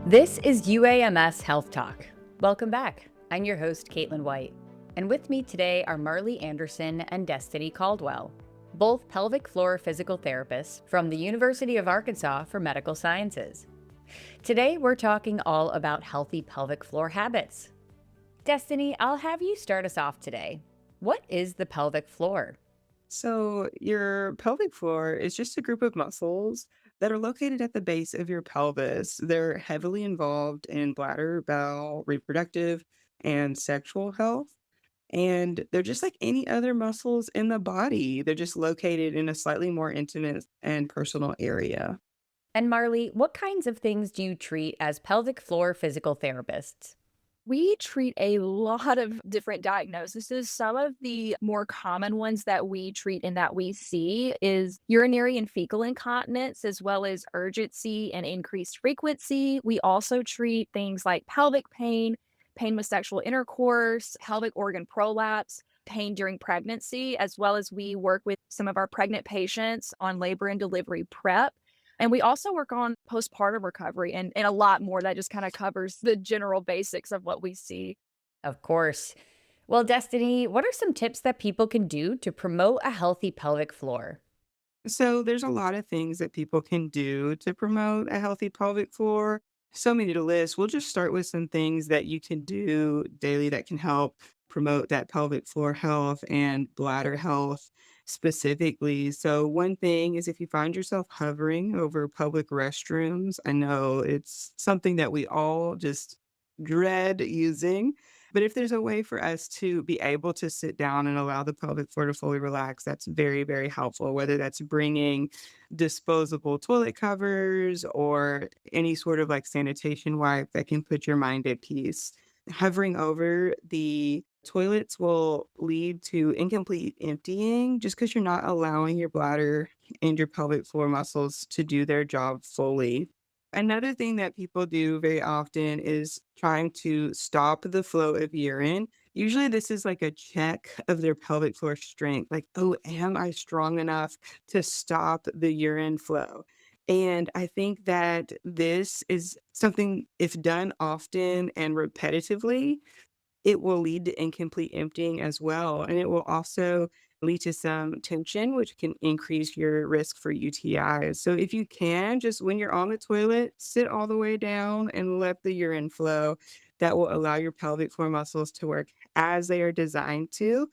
This is UAMS Health Talk. Welcome back. I'm your host, Caitlin White. And with me today are Marley Anderson and Destiny Caldwell, both pelvic floor physical therapists from the University of Arkansas for Medical Sciences. Today, we're talking all about healthy pelvic floor habits. Destiny, I'll have you start us off today. What is the pelvic floor? So, your pelvic floor is just a group of muscles that are located at the base of your pelvis. They're heavily involved in bladder, bowel, reproductive, and sexual health. And they're just like any other muscles in the body. They're just located in a slightly more intimate and personal area. And Marley, what kinds of things do you treat as pelvic floor physical therapists? We treat a lot of different diagnoses. Some of the more common ones that we treat and that we see is urinary and fecal incontinence, as well as urgency and increased frequency. We also treat things like pelvic pain, pain with sexual intercourse, pelvic organ prolapse, pain during pregnancy, as well as we work with some of our pregnant patients on labor and delivery prep. And we also work on postpartum recovery and a lot more that just kinda covers the general basics of what we see. Of course. Well, Destiny, what are some tips that people can do to promote a healthy pelvic floor? So there's a lot of things that people can do to promote a healthy pelvic floor. So many to list. We'll just start with some things that you can do daily that can help promote that pelvic floor health and bladder health specifically. So one thing is if you find yourself hovering over public restrooms, I know it's something that we all just dread using, but if there's a way for us to be able to sit down and allow the pelvic floor to fully relax, that's very, very helpful, whether that's bringing disposable toilet covers or any sort of like sanitation wipe that can put your mind at peace. Hovering over the toilets will lead to incomplete emptying just because you're not allowing your bladder and your pelvic floor muscles to do their job fully. Another thing that people do very often is trying to stop the flow of urine. Usually, this is like a check of their pelvic floor strength. Like, oh, am I strong enough to stop the urine flow? And I think that this is something, if done often and repetitively, it will lead to incomplete emptying as well, and it will also lead to some tension, which can increase your risk for UTIs. So if you can, just when you're on the toilet, sit all the way down and let the urine flow. That will allow your pelvic floor muscles to work as they are designed to.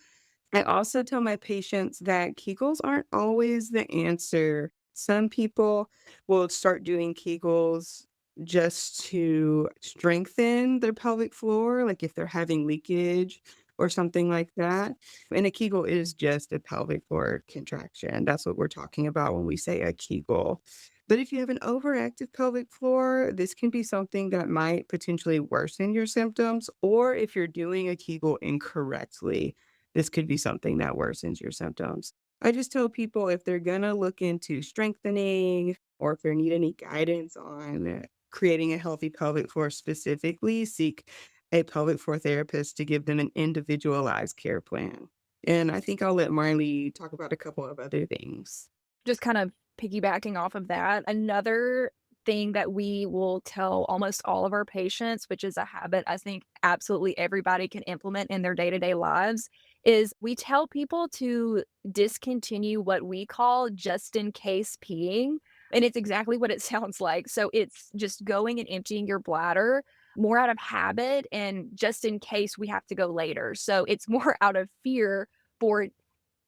I also tell my patients that Kegels aren't always the answer. Some people will start doing Kegels just to strengthen their pelvic floor, like if they're having leakage or something like that. And a Kegel is just a pelvic floor contraction. That's what we're talking about when we say a Kegel. But if you have an overactive pelvic floor, this can be something that might potentially worsen your symptoms, or if you're doing a Kegel incorrectly, this could be something that worsens your symptoms. I just tell people if they're gonna look into strengthening or if they need any guidance on creating a healthy pelvic floor specifically, seek a pelvic floor therapist to give them an individualized care plan. And I think I'll let Marley talk about a couple of other things. Just kind of piggybacking off of that, another thing that we will tell almost all of our patients, which is a habit I think absolutely everybody can implement in their day-to-day lives, is we tell people to discontinue what we call just in case peeing, and it's exactly what it sounds like. So it's just going and emptying your bladder more out of habit and just in case we have to go later. So it's more out of fear for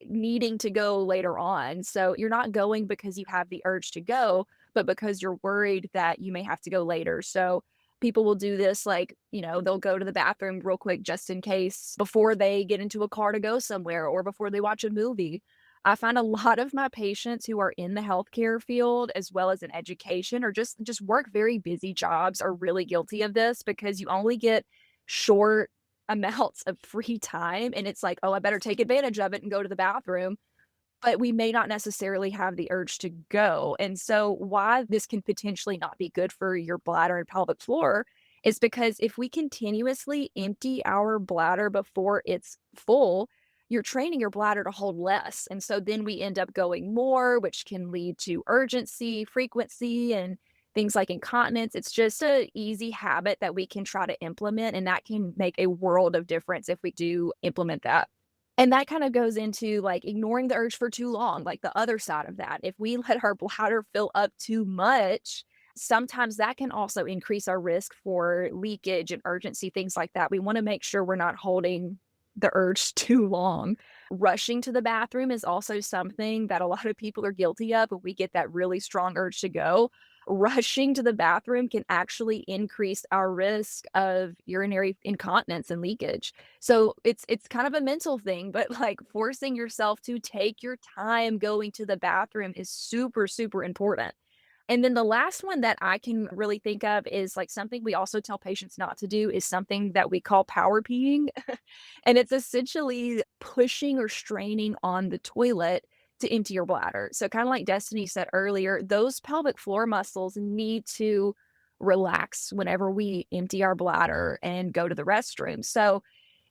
needing to go later on. So you're not going because you have the urge to go, but because you're worried that you may have to go later. So people will do this like, they'll go to the bathroom real quick just in case before they get into a car to go somewhere or before they watch a movie. I find a lot of my patients who are in the healthcare field as well as in education or just work very busy jobs are really guilty of this because you only get short amounts of free time, and it's like, "Oh, I better take advantage of it and go to the bathroom," but we may not necessarily have the urge to go, and so why this can potentially not be good for your bladder and pelvic floor is because if we continuously empty our bladder before it's full, you're training your bladder to hold less, and so then we end up going more, which can lead to urgency, frequency, and things like incontinence. It's just a easy habit that we can try to implement, and that can make a world of difference if we do implement that. And that kind of goes into, like, ignoring the urge for too long, like, the other side of that. If we let our bladder fill up too much, sometimes that can also increase our risk for leakage and urgency, things like that. We wanna make sure we're not holding the urge too long. Rushing to the bathroom is also something that a lot of people are guilty of, when we get that really strong urge to go. Rushing to the bathroom can actually increase our risk of urinary incontinence and leakage. So it's kind of a mental thing, but, like, forcing yourself to take your time going to the bathroom is super, super important. And then the last one that I can really think of is, like, something we also tell patients not to do is something that we call power peeing. And it's essentially pushing or straining on the toilet to empty your bladder. So kinda like Destiny said earlier, those pelvic floor muscles need to relax whenever we empty our bladder and go to the restroom. So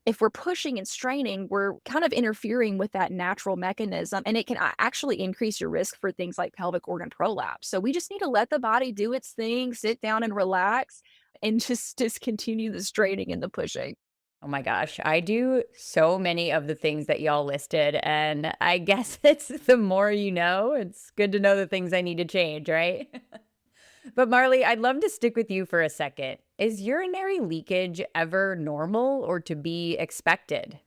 if we're pushing and straining, we're kind of interfering with that natural mechanism, and it can actually increase your risk for things like pelvic organ prolapse. So we just need to let the body do its thing, sit down and relax, and just discontinue the straining and the pushing. Oh my gosh, I do so many of the things that y'all listed, and I guess it's the more you know, it's good to know the things I need to change, right? But Marley, I'd love to stick with you for a second. Is urinary leakage ever normal or to be expected?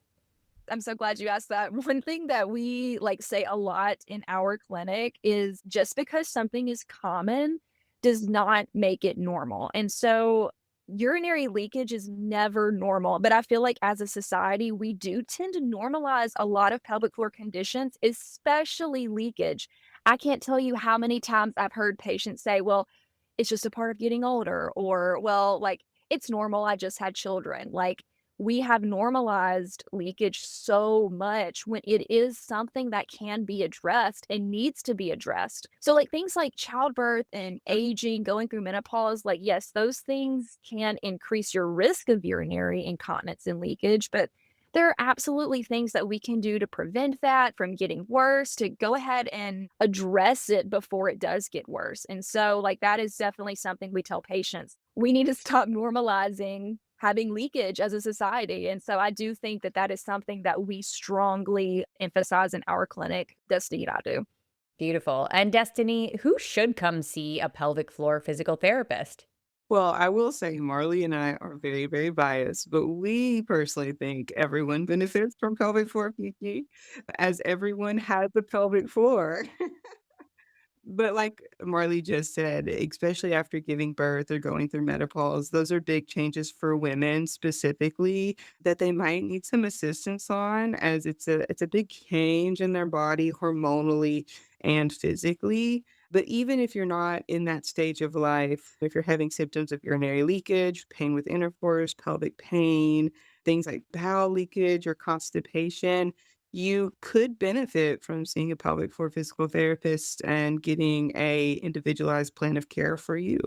I'm so glad you asked that. One thing that we, like, say a lot in our clinic is just because something is common does not make it normal. And so urinary leakage is never normal, but I feel like as a society, we do tend to normalize a lot of pelvic floor conditions, especially leakage. I can't tell you how many times I've heard patients say, "Well, it's just a part of getting older," or, "Well, like, it's normal, I just had children." Like, we have normalized leakage so much when it is something that can be addressed and needs to be addressed. So, like, things like childbirth and aging, going through menopause, like, yes, those things can increase your risk of urinary incontinence and leakage, but there are absolutely things that we can do to prevent that from getting worse, to go ahead and address it before it does get worse. And so, like, that is definitely something we tell patients. We need to stop normalizing having leakage as a society. And so I do think that that is something that we strongly emphasize in our clinic. Destiny and I do. Beautiful. And Destiny, who should come see a pelvic floor physical therapist? Well, I will say Marley and I are very, very biased, but we personally think everyone benefits from pelvic floor PT, as everyone has a pelvic floor. But like Marley just said, especially after giving birth or going through menopause, those are big changes for women specifically that they might need some assistance on, as it's a big change in their body hormonally and physically. But even if you're not in that stage of life, if you're having symptoms of urinary leakage, pain with intercourse, pelvic pain, things like bowel leakage or constipation, you could benefit from seeing a pelvic floor physical therapist and getting a individualized plan of care for you.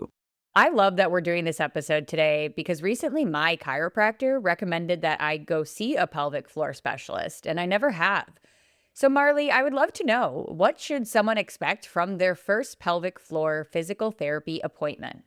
I love that we're doing this episode today because recently my chiropractor recommended that I go see a pelvic floor specialist, and I never have. So, Marley, I would love to know, what should someone expect from their first pelvic floor physical therapy appointment?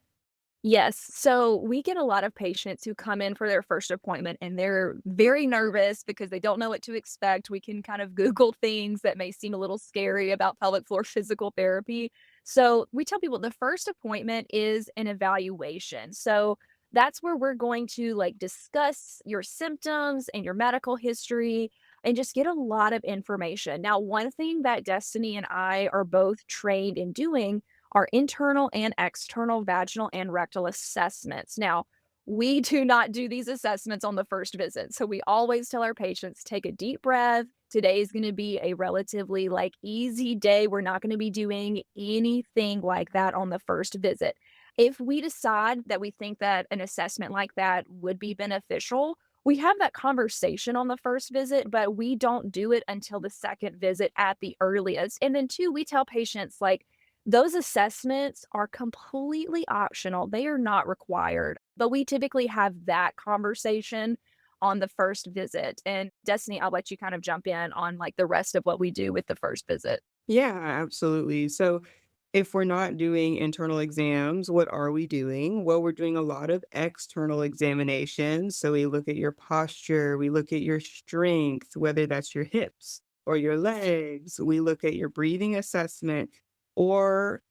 Yes. So we get a lot of patients who come in for their first appointment and they're very nervous because they don't know what to expect. We can kind of Google things that may seem a little scary about pelvic floor physical therapy. So we tell people the first appointment is an evaluation. So that's where we're going to, like, discuss your symptoms and your medical history and just get a lot of information. Now, one thing that Destiny and I are both trained in doing are internal and external vaginal and rectal assessments. Now, we do not do these assessments on the first visit. So we always tell our patients, take a deep breath. Today is going to be a relatively, like, easy day. We're not going to be doing anything like that on the first visit. If we decide that we think that an assessment like that would be beneficial, we have that conversation on the first visit, but we don't do it until the second visit at the earliest. And then, two, we tell patients, like, those assessments are completely optional. They are not required, but we typically have that conversation on the first visit. And Destiny, I'll let you kind of jump in on, like, the rest of what we do with the first visit. Yeah, absolutely. So If we're not doing internal exams, what are we doing? Well, we're doing a lot of external examinations. So we look at your posture, we look at your strength, whether that's your hips or your legs. We look at your breathing assessment, or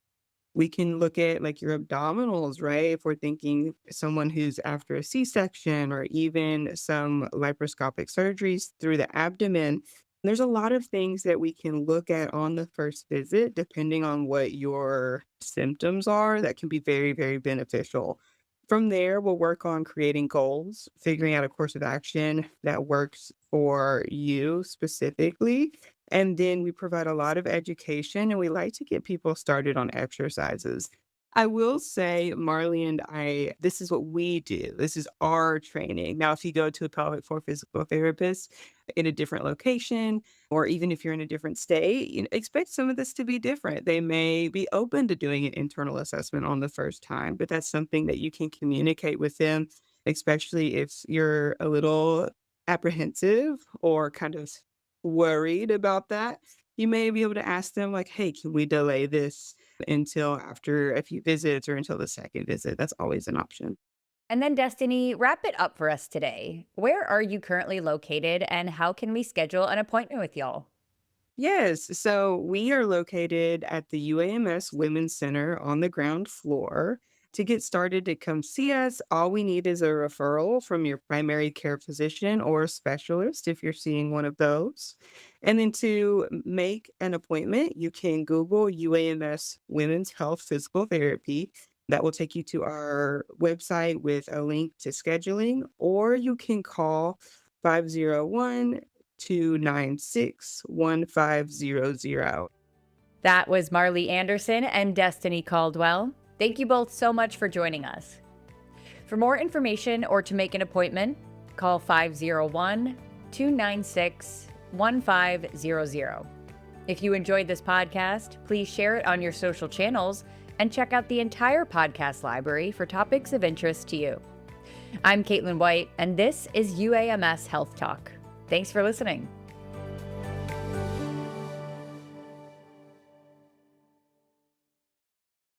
we can look at like your abdominals, right? If we're thinking someone who's after a C-section or even some laparoscopic surgeries through the abdomen, there's a lot of things that we can look at on the first visit, depending on what your symptoms are, that can be very, very beneficial. From there, we'll work on creating goals, figuring out a course of action that works for you specifically, and then we provide a lot of education and we like to get people started on exercises. I will say, Marley and I, this is what we do. This is our training. Now, if you go to a pelvic floor physical therapist in a different location, or even if you're in a different state, expect some of this to be different. They may be open to doing an internal assessment on the first time, but that's something that you can communicate with them, especially if you're a little apprehensive or kind of worried about that. You may be able to ask them, like, hey, can we delay this until after a few visits or until the second visit? That's always an option. And then, Destiny, wrap it up for us today. Where are you currently located, and how can we schedule an appointment with y'all? Yes. So we are located at the UAMS Women's Center on the ground floor. To get started to come see us, all we need is a referral from your primary care physician or specialist if you're seeing one of those. And then to make an appointment, you can Google UAMS Women's Health Physical Therapy. That will take you to our website with a link to scheduling, or you can call 501 296 1500. That was Marley Anderson and Destiny Caldwell. Thank you both so much for joining us. For more information or to make an appointment, call 501 296 1500. If you enjoyed this podcast, please share it on your social channels and check out the entire podcast library for topics of interest to you. I'm Caitlin White, and this is UAMS Health Talk. Thanks for listening.